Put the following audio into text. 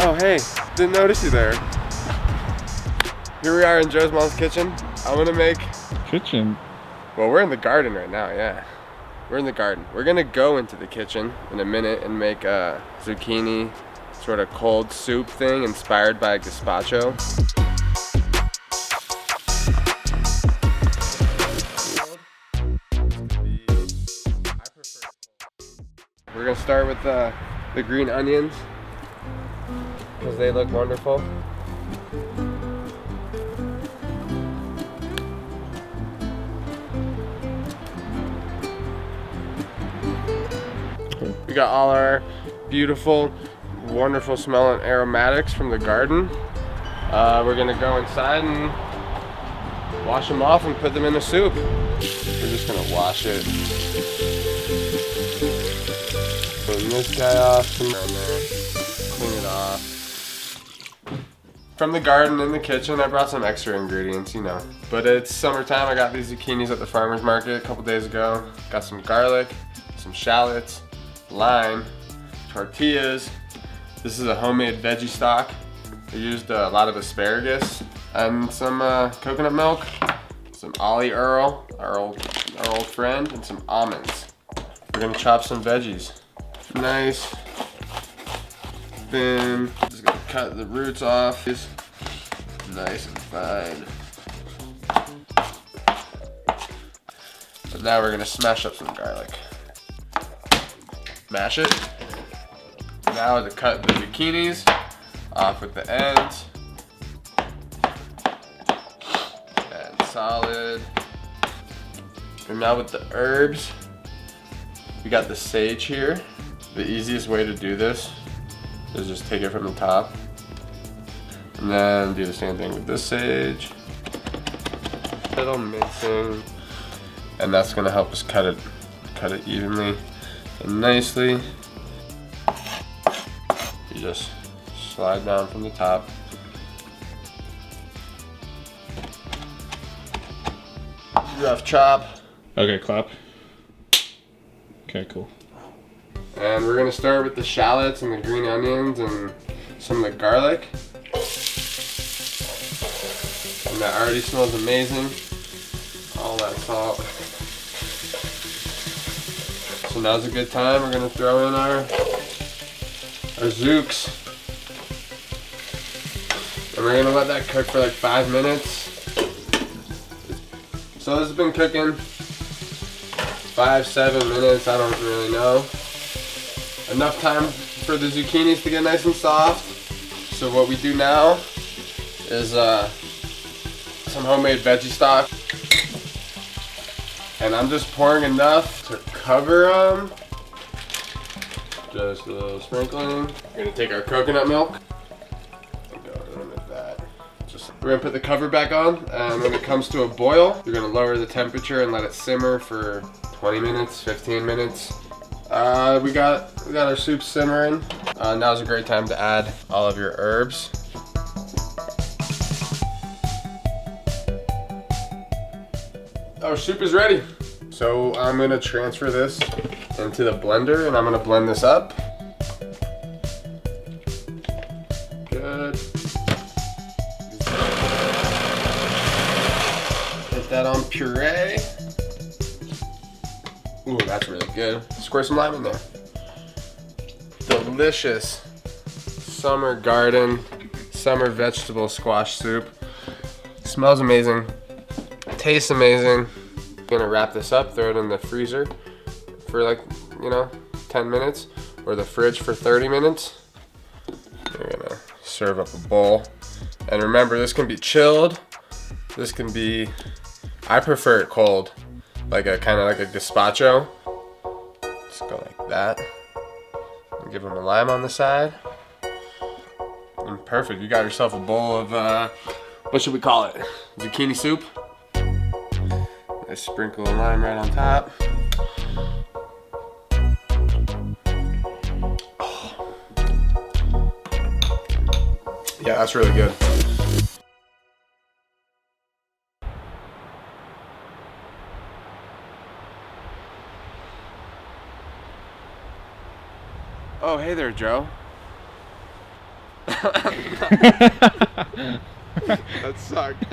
Oh, hey, didn't notice you there. Here we are in Joe's mom's kitchen. I'm gonna make... Kitchen? Well, we're in the garden right now, yeah. We're in the garden. We're gonna go into the kitchen in a minute and make a zucchini sort of cold soup thing inspired by gazpacho. We're gonna start with the green onions because they look wonderful. We got all our beautiful, wonderful smelling aromatics from the garden. We're gonna go inside and wash them off and put them in a soup. We're just gonna wash it. Clean this guy off, come down there, clean it off. From the garden in the kitchen, I brought some extra ingredients, you know. But it's summertime, I got these zucchinis at the farmer's market a couple days ago. Got some garlic, some shallots, lime, tortillas. This is a homemade veggie stock. I used a lot of asparagus and some coconut milk, some ollie earl, our old friend, and some almonds. We're gonna chop some veggies. Nice, thin. Just gonna cut the roots off. Just nice and fine. But now we're gonna smash up some garlic. Mash it. Now to cut the zucchinis off with the ends. And solid. And now with the herbs, we got the sage here. The easiest way to do this is just take it from the top. And then do the same thing with this sage. Little mincing. And that's gonna help us cut it evenly and nicely. You just slide down from the top. Rough chop. Okay, clap. Okay, cool. And we're gonna start with the shallots and the green onions and some of the garlic. And that already smells amazing. All that salt. So now's a good time. We're gonna throw in our zooks. And we're gonna let that cook for like 5 minutes. So this has been cooking 5-7 minutes, I don't really know. Enough time for the zucchinis to get nice and soft. So what we do now is some homemade veggie stock. And I'm just pouring enough to cover them. Just a little sprinkling. We're gonna take our coconut milk. We're gonna put the cover back on, and when it comes to a boil, you're gonna lower the temperature and let it simmer for 20 minutes, 15 minutes. We got our soup simmering. Now's a great time to add all of your herbs. Our soup is ready. So I'm gonna transfer this into the blender and I'm gonna blend this up. Good. Put that on puree. Ooh, that's really good. Squirt some lime in there. Delicious summer garden, summer vegetable squash soup. Smells amazing. Tastes amazing. Gonna wrap this up, throw it in the freezer for like, 10 minutes, or the fridge for 30 minutes. We're gonna serve up a bowl. And remember, this can be chilled. This can be, I prefer it cold, like a kind of like a gazpacho. Just go like that. And give them a lime on the side. And perfect, you got yourself a bowl of, what should we call it? Zucchini soup. I sprinkle a lime right on top. Oh. Yeah, that's really good. Oh, hey there, Joe. That sucked.